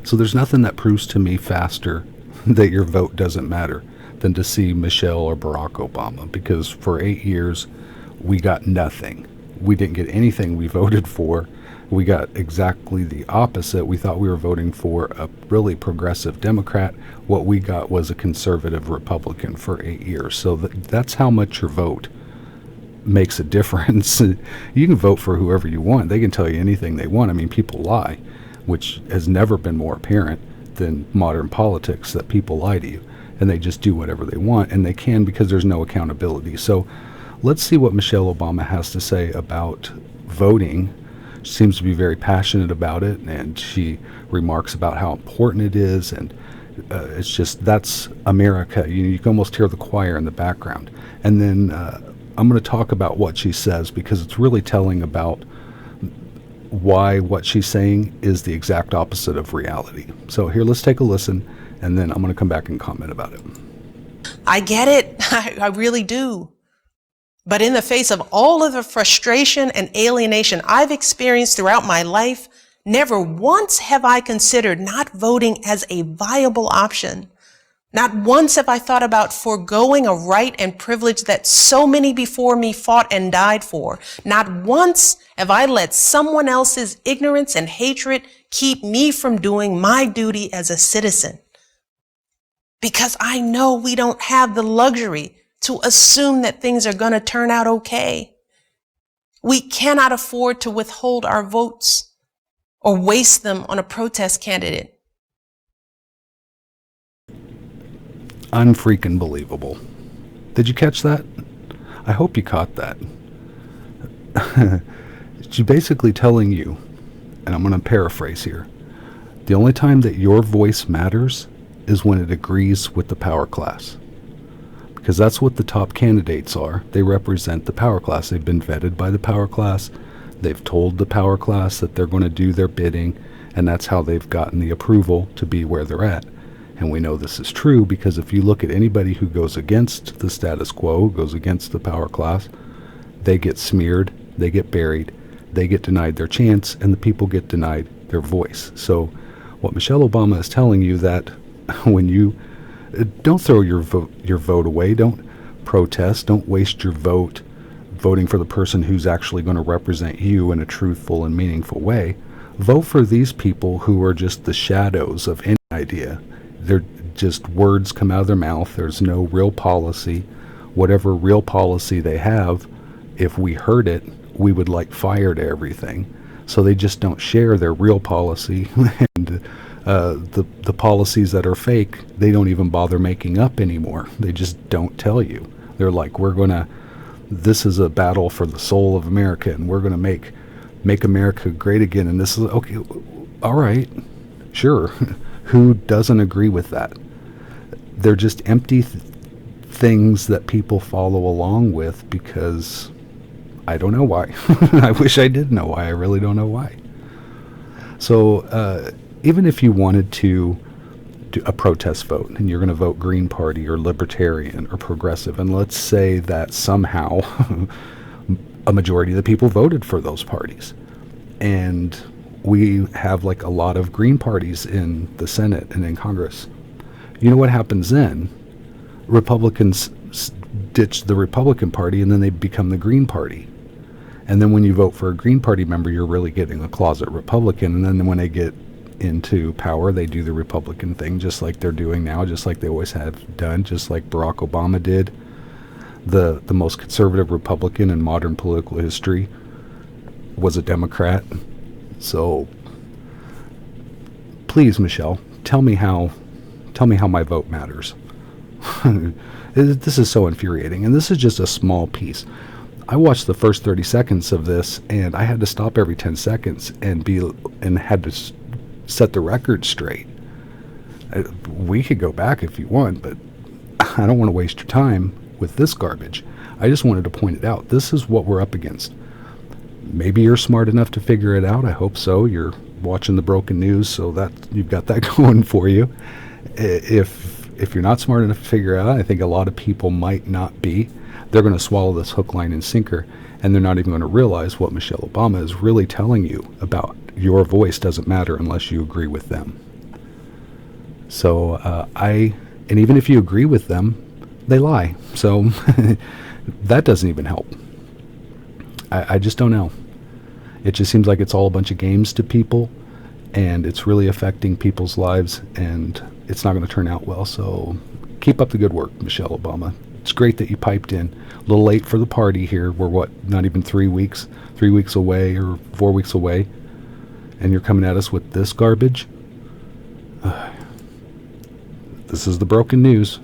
So there's nothing that proves to me faster that your vote doesn't matter than to see Michelle or Barack Obama, because for 8 years we got nothing. We didn't get anything we voted for. We got exactly the opposite. We thought we were voting for a really progressive Democrat. What we got was a conservative Republican for 8 years. So that's how much your vote makes a difference. You can vote for whoever you want. They can tell you anything they want. I mean, people lie, which has never been more apparent than modern politics, that people lie to you and they just do whatever they want, and they can because there's no accountability. So let's see what Michelle Obama has to say about voting. She seems to be very passionate about it, and she remarks about how important it is, and it's just, that's America. You can almost hear the choir in the background. And then I'm going to talk about what she says, because it's really telling about why what she's saying is the exact opposite of reality. So here, let's take a listen, and then I'm going to come back and comment about it. I get it. I really do. But in the face of all of the frustration and alienation I've experienced throughout my life, never once have I considered not voting as a viable option. Not once have I thought about foregoing a right and privilege that so many before me fought and died for. Not once have I let someone else's ignorance and hatred keep me from doing my duty as a citizen. Because I know we don't have the luxury to assume that things are going to turn out okay. We cannot afford to withhold our votes or waste them on a protest candidate. Unfreaking believable. Did you catch that? I hope you caught that. She's basically telling you, and I'm going to paraphrase here, the only time that your voice matters is when it agrees with the power class. Because that's what the top candidates are. They represent the power class. They've been vetted by the power class. They've told the power class that they're going to do their bidding, and that's how they've gotten the approval to be where they're at. And we know this is true because if you look at anybody who goes against the status quo, goes against the power class, they get smeared, they get buried, they get denied their chance, and the people get denied their voice. So what Michelle Obama is telling you, that when you don't throw your vote away, don't protest, don't waste your vote voting for the person who's actually going to represent you in a truthful and meaningful way. Vote for these people who are just the shadows of any idea. They're just words come out of their mouth. There's no real policy. Whatever real policy they have, if we heard it, we would light fire to everything. So they just don't share their real policy. And the policies that are fake, they don't even bother making up anymore. They just don't tell you. They're like, this is a battle for the soul of America, and we're going to make America great again. And this is, okay, all right, sure. Who doesn't agree with that? They're just empty things that people follow along with because I don't know why. I wish I did know why. I really don't know why. So even if you wanted to do a protest vote and you're going to vote Green Party or Libertarian or Progressive, and let's say that somehow a majority of the people voted for those parties, and we have like a lot of Green parties in the Senate and in Congress. You know what happens then? Republicans ditch the Republican Party and then they become the Green Party. And then when you vote for a Green Party member, you're really getting a closet Republican. And then when they get into power, they do the Republican thing just like they're doing now, just like they always have done, just like Barack Obama did. The most conservative Republican in modern political history was a Democrat. So please, Michelle, tell me how my vote matters. This is so infuriating, and this is just a small piece. I watched the first 30 seconds of this, and I had to stop every 10 seconds and had to set the record straight. We could go back if you want, but I don't want to waste your time with this garbage. I just wanted to point it out. This is what we're up against. Maybe you're smart enough to figure it out. I hope so. You're watching the broken news, so that you've got that going for you. If you're not smart enough to figure it out, I think a lot of people might not be. They're going to swallow this hook, line, and sinker, and they're not even going to realize what Michelle Obama is really telling you about your voice doesn't matter unless you agree with them. So and even if you agree with them, they lie. So that doesn't even help. I just don't know. It just seems like it's all a bunch of games to people, and it's really affecting people's lives, and it's not going to turn out well. So keep up the good work, Michelle Obama. It's great that you piped in. A little late for the party here. We're not even 3 weeks, 3 weeks away or 4 weeks away, and you're coming at us with this garbage. This is the broken news.